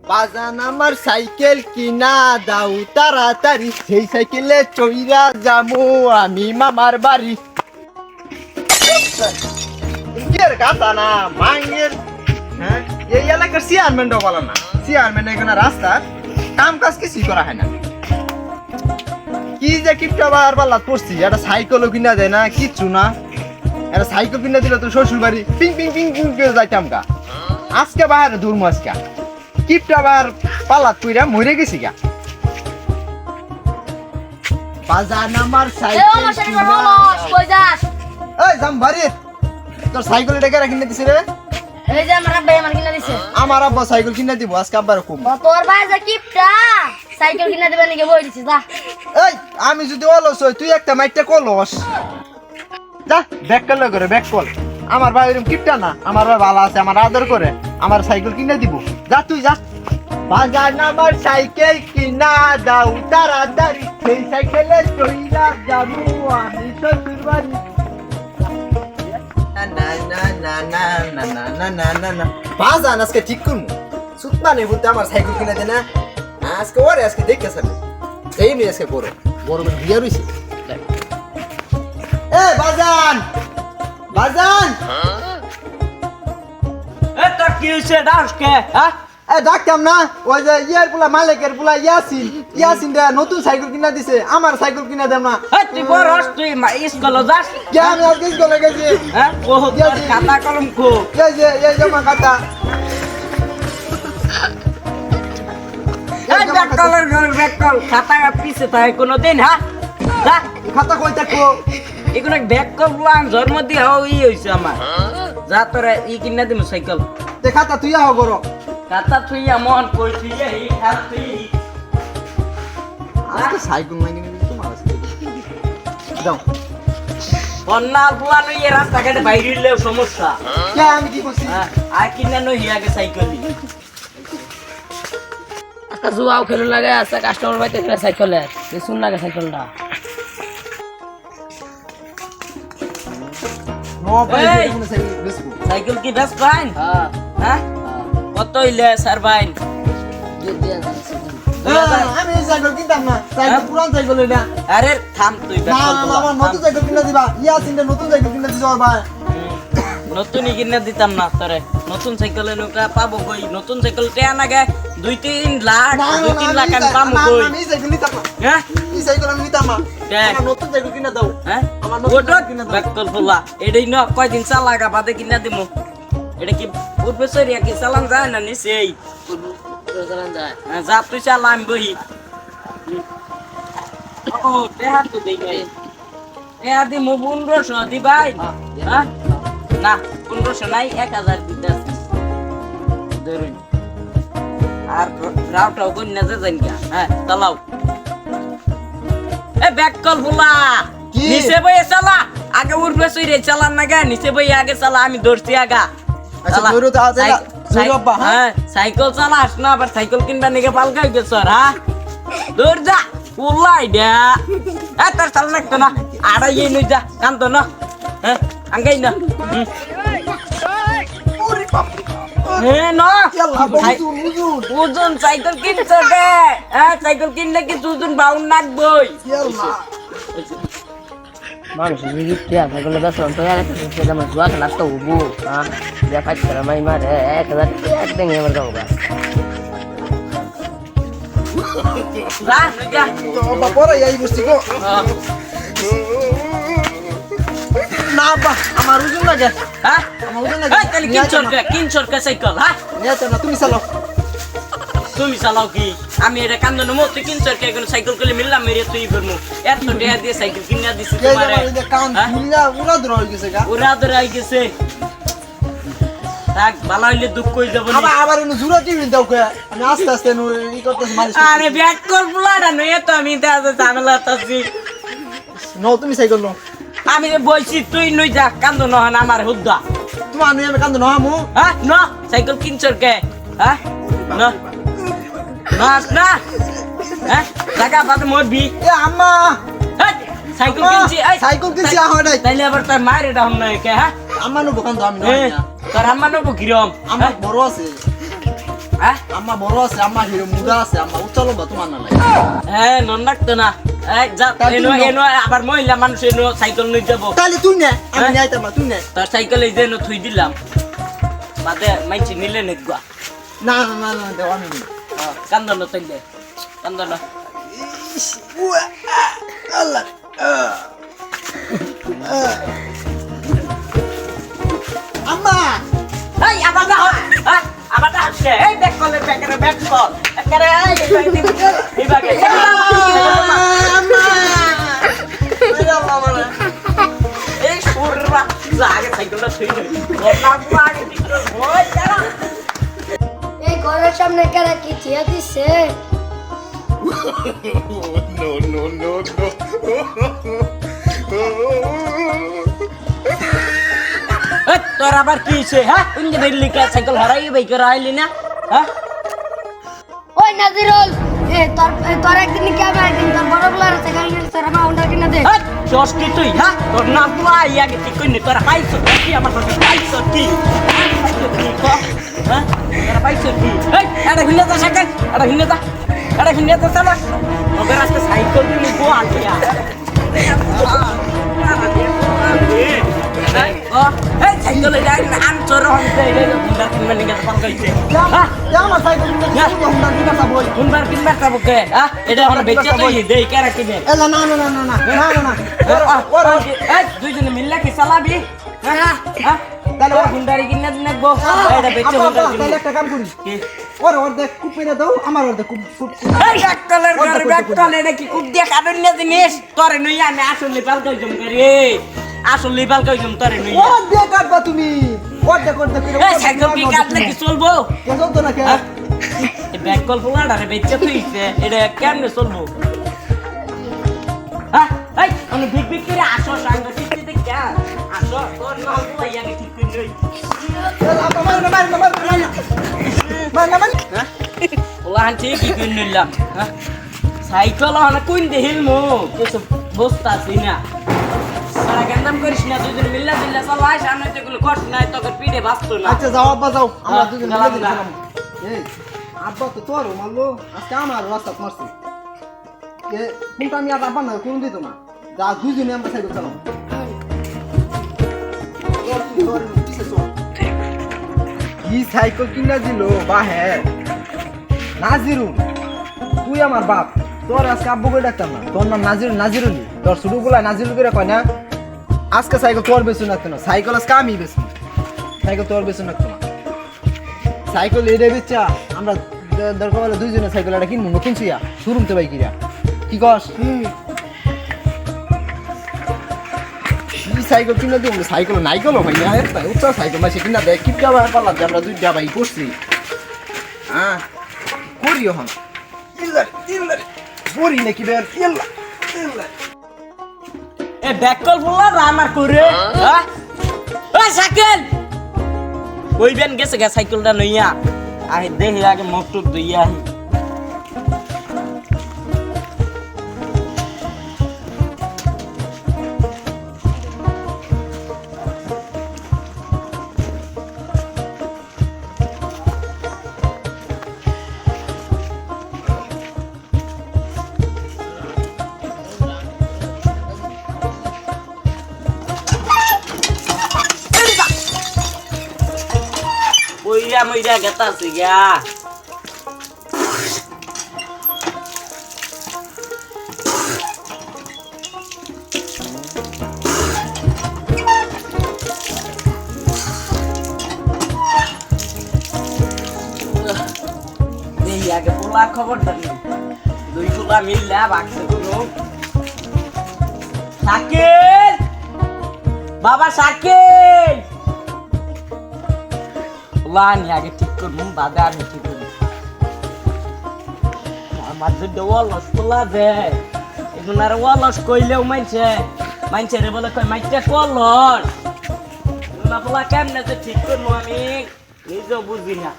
বাজান আমার সাইকেল কিনা দাও তাড়াতাড়ি, সেই সাইকেলে চইরা যামু আমি মামার বাড়ি। ইয়ের কথা না মাঙ্গের, হ্যাঁ এই এলাকার চেয়ারম্যানটা বলো না, চেয়ারম্যান এখানে রাস্তার কাম কাজ কিছুই করা হয় না। কি যে কিপটা বার পাল্লা পড়ছি, একটা সাইকেলও কিনা দেয় না, কিচ্ছু না। একটা সাইকেল কিনা দিলে তো শ্বশুর বাড়ি পিং পিং পিং পিং করে যাইতাম গা। আজকে বাইরে দূরমু, আজকে কিপটা বার পাল্লা কইরা মরে গেছি গা। বাজান আমার সাইকেল এই জাম বাড়ি, তোর সাইকেল ডেকে কিনে দিছি রে। এই যে আমার আব্বা আমার কিনা দিছে। আমার আব্বা সাইকেল কিনে দিব আজকে, আব্বার খুব। তোর ভাই যে কিপটা সাইকেল কিনা দিবে নাকি বই দিছিস যা। এই আমি যদি অলস হই, তুই একটা মাইটটা কলস যা, ব্যাক কল করে ব্যাক কল। আমার ভাই এরকম কিপটা না, আমার ভাই ভালো আছে, আমার আদর করে, আমার সাইকেল কিনে দিব। যা তুই যা। বাজান আমার সাইকেল কিনা দাও তাড়াতাড়ি, সেই সাইকেলে চইলা যাবো আমি শ্বশুর বাড়ি। বাজান আজকে ঠিক করবো, সুতমা নেই বলতে আমার সাইকেল কিনে দে না আজকে। ওরে আজকে দেখে সামনে সেই নিয়ে আজকে বড় বড় বিয়ে রয়েছে। এ বাজান বাজান, তোর কি হয়েছে ডাসকে? হ্যাঁ এ ডাকতাম না, ওই যে ইয়ার পুলা মালিকের পুলা ইয়াসিন, ইয়াসিন দা নতুন সাইকেল কিনা দিছে, আমার সাইকেল কিনা দেব না। তুই বড় তুই স্কুলে যাস? কে আমি আজকে স্কুলে গেছি। হ্যাঁ ও তোর খাতা কলম কো? এই যে আমার খাতা, ব্যাককল খাতা পিছে তাই কোনোদিন? হ্যাঁ যা খাতা কই থাকো? এগুলো ব্যাককল প্লান জন্ম দিয়ে ই হয়েছে আমার। যা তোরা কিনা দিম সাইকেল। তে খাতা তুই আহ করো। খাতা তুই মন কই তুই এই খাতা তুই আজকে সাইকেল নাই কিনে দিছি তোমার আজকে। যাও। বন্যা প্লান এই রাস্তাঘাটে বাইরে হইলেও সমস্যা। কে আমি কি করছি? হ্যাঁ আর কিনা নই আগে সাইকেল আজকে জুয়াও খেলে লাগে আছে কাস্টমার বাইতে খেলে সাইকেলে বেশুন লাগে সাইকেলটা। নো ভাই এই! কোনো সাইকেল বেচবো। সাইকেল কি বেস্ট ফাইন? হ্যাঁ কত হইলে স্যার ভাই? আমি এই সাইকেল কিনতাম না, সাইকেল পুরান সাইকেল এটা। আরে থাম তুই না না আমার নতুন সাইকেল কিনে দিবা। ইয়াসিনটা নতুন সাইকেল কিনে দিছো ভাই। নতুনই কিনে দিতাম না তোরে। নতুন সাইকেলে নৌকা পাবো কই? নতুন সাইকেল টেয়া নাগে 2-3 লাখ, 2-3 লাখ আমি পাবো কই? আমি সাইকেল নিতাম না, হ্যাঁ এই সাইকেল আমি নিতাম না। কে? আমার নতুন সাইকেল কিনে দাও। হ্যাঁ আমার নতুন ওটা সাইকেল কিনে দাও। ব্যাককল ফুলা এডই ন কয়দিন চালাগা বাদে কিনা দিমু। এটা কি প্রফেসরিয়া কি চালান যায় না নিছেই? চালান যায়। হ্যাঁ যা তুই চালা আমি বহি। ও তেহার তো দেই নাই। এয়া দি মু 1500 দি ভাই। হ্যাঁ না 1500 নাই 1000 দিতে আছে। ধরুন আর রাউটাও কোন না যান কি? হ্যাঁ চালাও। এ ব্যাককল ফুলা কি? নিচে বইয়ে চালা, আগে উঠবে সইরে চালান না গা, নিচে বইয়ে আগে চালা, আমি ধরছি আগা। আচ্ছা ধরো তো আজ এলা ধরো আব্বা। হ্যাঁ সাইকেল চালাস না, আবার সাইকেল কিনবা নিকে পালকাই গেছ হ্যাঁ দৌড় যা উল্লাই দে। তোর চালান একটা না আড়াই নই যা কান্ত না। হ্যাঁ আঙ্গাই না ওরে বাপ রে। হ্যাঁ না আল্লাহ বুঝুন বুঝুন। ওজন সাইকেল কিনছ কে? হ্যাঁ সাইকেল কিনলে কি দুজন বাউন নাকবই? আল্লাহ মানুষ যদি টিয়া থাকলে দশ তো একটা আমার জুয়া খেলা তো হবো হ্যাঁ দেখা করে মাই মারে 1000 একদিন এবার যাবো যা যা তো বাবা পরে এই বসছি গো। না বাবা আমার ওজন লাগে। হ্যাঁ আমার ওজন লাগে। তাহলে কিনছর কে সাইকেল? হ্যাঁ নিয়ে না তুমি চালাও। তুমি চালাও কি? আমি এটা কান্দন মো তুই কিনছর কে কোন সাইকেল কইলে মিললাম মেরে তুই করমু এত টাকা দিয়ে সাইকেল কিনা দিছি এই তোমারে। যে এই কাউন্ট মিলা উড়া ধরে হয়ে গেছে গা। ওরা ধরে আই গেছে থাক ভালো হইলে দুঃখ কই যাব না। আবার এনে জুরা টিভি দাও কে, আমি আস্তে আস্তে ই করতেছি মালিশ। আরে ব্যাক কর বুলাটা নয় তো আমি দাদা ঝামেলা তাছি। নো তুমি সাইকেল নো। আমি যে বইছি তুই নই যা কান্দন নহন আমার হুদ্দা। তোমার নিয়ে আমি কান্দ না আমু। হ্যাঁ না সাইকেল কিনছর কে? হ্যাঁ না না না হ্যাঁ টাকা বাদ মরবি। এ আম্মা হ্যাঁ সাইকেল কিনছি এই সাইকেল কিনছি আহা নাই। তাইলে আবার তোর মায়ের এটা হম নয় কে? হ্যাঁ আম্মা নো দোকান তো আমি এ, না। তোর আম্মা নবো কিরম? আমার বড় আছে। হ্যাঁ আম্মা বড় আছে, আম্মা হিরো মুডা আছে, আম্মা উচ্চালো বা তোমার না লাগে। হ্যাঁ নন রাখতো না যা এনো এনো আবার মহিলা মানুষ এনো সাইকেল নিয়ে যাবো তাহলে তুই নে, আমি যাইতাম না, তুই নে। তার সাইকেল এই যে এনো থুই দিলাম বাদে মাইছি নিলে নিগুয়া না না না না দেওয়া নেই। কান্দন তাই দে কান্দন আল্লাহ আম্মা এই আবার না আবার না আসছে এই ব্যাক কল ব্যাক কল একারে এই বাগে আম্মা মেরা বাবা না এই সুররা আগে সাইকেলটা থুই দে ওনা আগে দিছিল ওই যারা এই ঘরের সামনে কেরা কি থিয়া দিছে? তোর আবার কি হইছে হ্যাঁ ইঞ্জে বেরলি কা সাইকেল হারাই ভাই করে আইলি না হ্যাঁ ওই নাজিরুল তোর একদিন কি আমি একদিন তোর বড় বলার সাইকেল নিয়ে তোর আমার হোন্ডা কিনা দে। চস কি তুই হ্যাঁ তোর না পুরা ইয়া কি তুই কইনি তোর পাইছ কি আমার কাছে পাইছ কি পাইছ কি হ্যাঁ তোর পাইছ কি এই এটা হিনে যা সাইকেল এটা হিনে যা চলা ওদের আজকে সাইকেল দিয়ে গো আলিয়া এই সাইকেল এটা আন চোর হইছে এই মুন্ডা কিনবে নিকে পার কইছে হ্যাঁ আমার সাইকেল হুন্ডা দিবা তা বই। কোনবার কিনবার যাবো কে হ্যাঁ এটা এখন বেচে তুই দেই কেরা কিনে এলা না না না না না না না না এই দুইজনে মিললে কি চালাবি হ্যাঁ হ্যাঁ তাহলে ও হুন্ডারি কিনে দিনে গো এটা বেচে হুন্ডা তাহলে একটা কাম করি, কি ওর দেখ কুপ মেরে দাও, আমার ওর দেখ কুপ কুপ এই ডাক্তারের ঘরে ডাক্তার এটা কি খুব দেখ আদন্য জিনিস তোরে নই আমি আসলে পালকাই জম করে আসলে পালকাই জম তোরে নই ওর দেখ কাটবা তুমি, ওর দেখ এই সাইকেল কি কাটলে কি চলবো কেন তো না কে এই ব্যাক কল ফুলাডারে বেচে তুইছে এটা কেমনে চলবো হ্যাঁ এই আমি বিগ বিগ করে আসো সাঙ্গ টিকতে কে আসো তোর না হলো ইয়াকে ঠিক কই নই ওলান ঠিক কই নিলাম হ্যাঁ সাইকেল হনা কোন দেহিল মো কিছু বস্তা সিনা সারা গন্দাম করিস না দুজন মিল্লা দিল্লা চালাই সামনে তো গুলো কষ্ট নাই তোকে পিঠে বাঁচতো না আচ্ছা যাও আব্বা যাও, আমরা দুজন মিলে গেলাম দিলাম। না। এই আব্বা তো তোর মারলো, আজকে আমার রাস্তা মারছে এ কোনটা আমি আর আব্বা না কোন দিত না, যা দুজনে আমরা সাইকেল চালাম। কি সাইকেল কিনা দিল বা হ্যাঁ নাজিরু, তুই আমার বাপ, তোর আজকে আব্বু করে ডাকতাম না, তোর নাম নাজিরুলি, তোর শুরু গুলা নাজিরুল করে কয় না। আজকে সাইকেল তোর বেশি না কেন, সাইকেল আজকে আমি বেশি, সাইকেল তোর বেশি না কেন, সাইকেল এড়ে বেচা আমরা দরকার হলে দুইজনে সাইকেল একটা কিনবো নতুন ছিয়া শোরুম তো বাইকিরা কি কস সাইকেল কিনে দিব, সাইকেল নাইকেলও ভাই না একটা উচ্চ সাইকেল মাসে কিনা দেয় কিপটা পারলাম যে আমরা দুইটা ভাই করছি হ্যাঁ করিও হন করি নাকি বের এ ব্যাক কল ফুলা আমার করে হ্যাঁ ওই সাইকেল ওই বেন গেছে গা সাইকেলটা নইয়া আই দেখি আগে মুখ টুক দইয়া আহি মইরা গেতাছি গা এই আগে পোলা খবর জানি দুই পোলা মিললে বাক্সে কোনো শাকিল বাবা শাকিল লানি আগে ঠিক করবো বাদে আমি ঠিক করবো আমার যদি অলস পোলা দে এখন আর অলস কইলেও মানছে রে বলে কই মাইটা কলস না পোলা কেমনে যে ঠিক করবো আমি নিজেও বুঝি না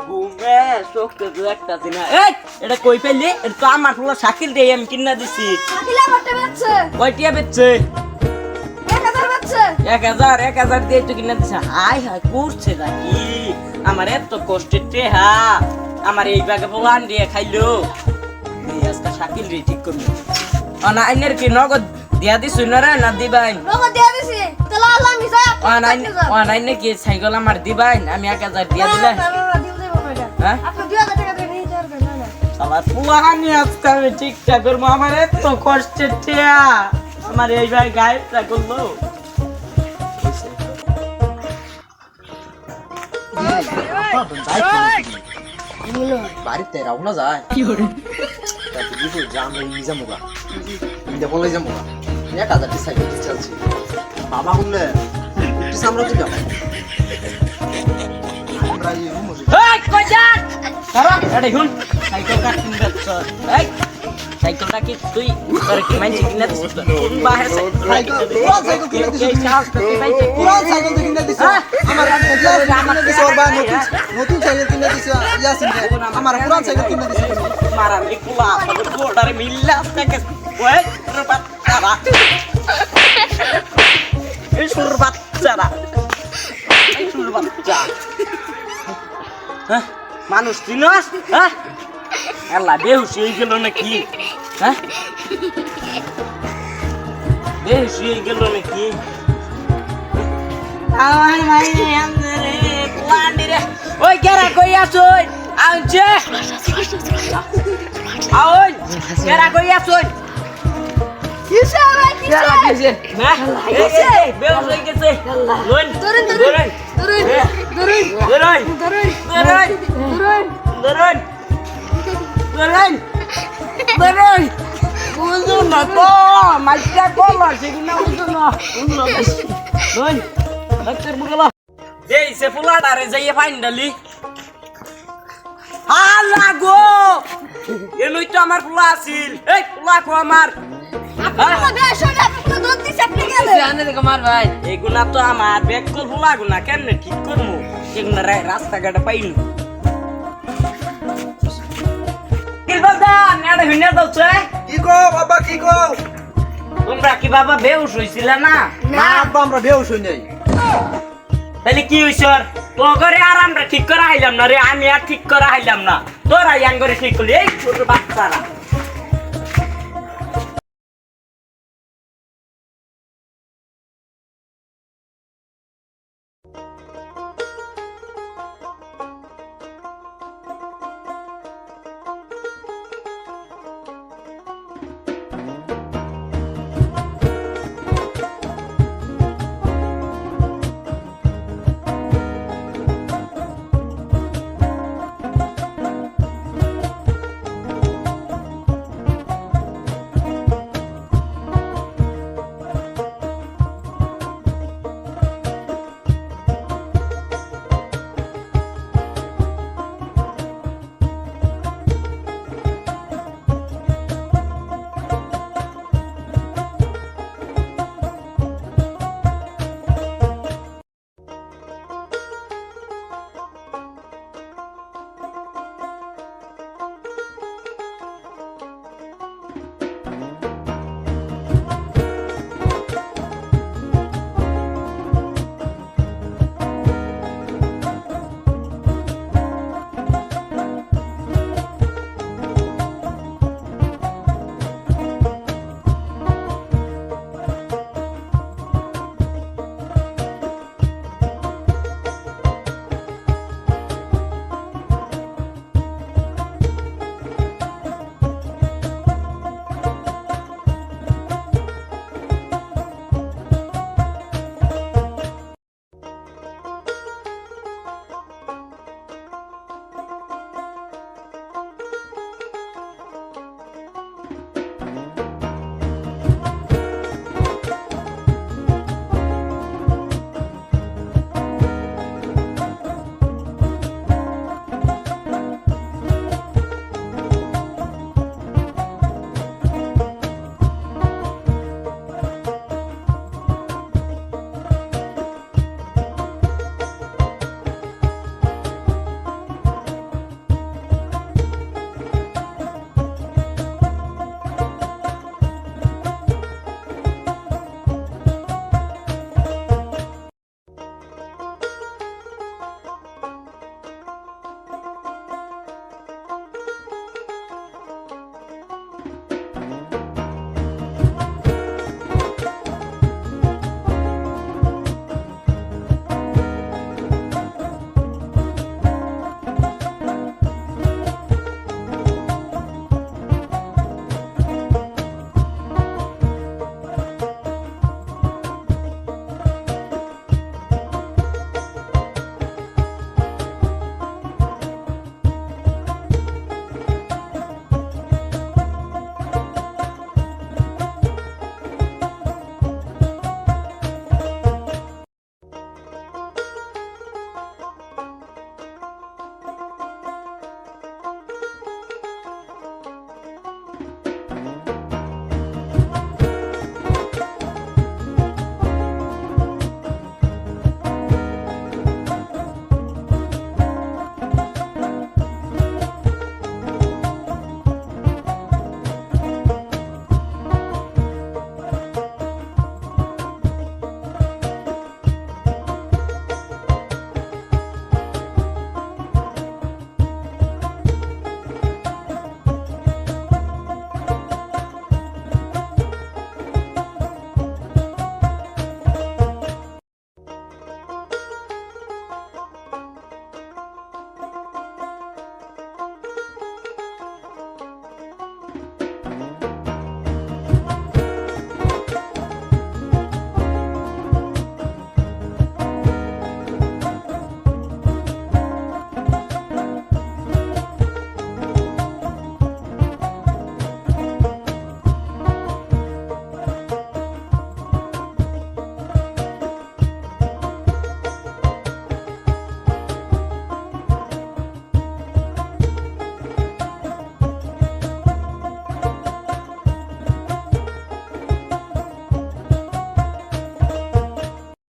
ঘুমে চোখতে দু একটা দিন এই এটা কই পেলি এটা তো আমার পোলা শাকিল দিয়ে আমি কিনা দিছি শাকিলা বটে বেচছে কয়টিয়া বেচছে 1000 বেচছে 1000 দিয়ে তো কিনা দিছে হাই হাই করছে নাকি আমার এত কষ্টের টেহা আমার এই বাগে পোলান দিয়ে খাইলো এই আজকে শাকিল রে ঠিক করবো না আইনের কি নগদ দিয়া দিছু না রে না দিবাই নগদ দিয়ে দিছি তাহলে আল্লাহ আমি যাই আইনে কি সাইকেল আমার দিবাই আমি 1000 দিয়া দিলে হ্যাঁ আপনি 2000 টাকা দিয়ে নিয়ে যাবেন না আমার পোলাহানি আজকে আমি ঠিকঠাক করবো আমার এত কষ্টের টেহা আমার এই ভাই গায়েবটা করলো বাড়িতে রাও না যায় কি করে জাম এই যামুগা ইন্দে বলে যামুগা 1000 টি সাইকেল চলছে বাবা বললে একটু সামনে দিও আমরা এই রুম এই কইজাক কারণ এডি হুন সাইকেল কাটিং দছ এই সাইকেলটা কি তুই তোর কি মাইন্ড কিনা দিছ কোন বাহে সাইকেল কিনা দিছ পুরান সাইকেল তো কিনা দিছ আমার আমার দিছ ওর বা নতুন সাইকেল কিনা দিছ ইয়াসিন আমার পুরান সাইকেল কিনা দিছ মারান এই কুলা গোড়ারে মিল্লা থেকে ওই বাচ্চারা এই সুর বাচ্চারা এই সুর বাচ্চা হ্যাঁ মানুষ চিনস হ্যাঁ আল্লাহ বেহুশ হয়ে গেল নাকি হ্যাঁ বেহুশ হয়ে গেল নাকি আমার ভাই আমরে প্লান্ডি রে ওই কেরা কই আছই আনছে আওই কেরা কই আছই কিসে ভাই কিসে না এই বেহুশ হয়ে গেছে লইন ধরুন বুঝো না তো মাইকা কলার সেগুলো বুঝো না ডাক্তার বুগলা এই সে ফুলাডারে যাইয়ে ফাইনালি আল্লাহ গো এনই তো আমার ফুলা আছিল এই ফুলা কো আমার আপনারা বেশরে আপনি দুধ দিছে আপনি গেলে জানে দেখো মার ভাই এগুলা তো আমার বেকল ফুলা গুনা কেমনে ঠিক করমু এগুলা রাস্তাঘাটে পাইনি কিলবাদা নেড়ে হিনে দছে কি গো বাবা কি গো তোমরা কি বাবা বেহুশ হইছিলা না না আব্বা আমরা বেহুশ হই নাই তাহলে কি হইছর তো করে আর আমরা ঠিক করা আইলাম না রে আমি আর ঠিক করা আইলাম না তোরা ইয়াং করে ঠিক করলি এই ছোট বাচ্চারা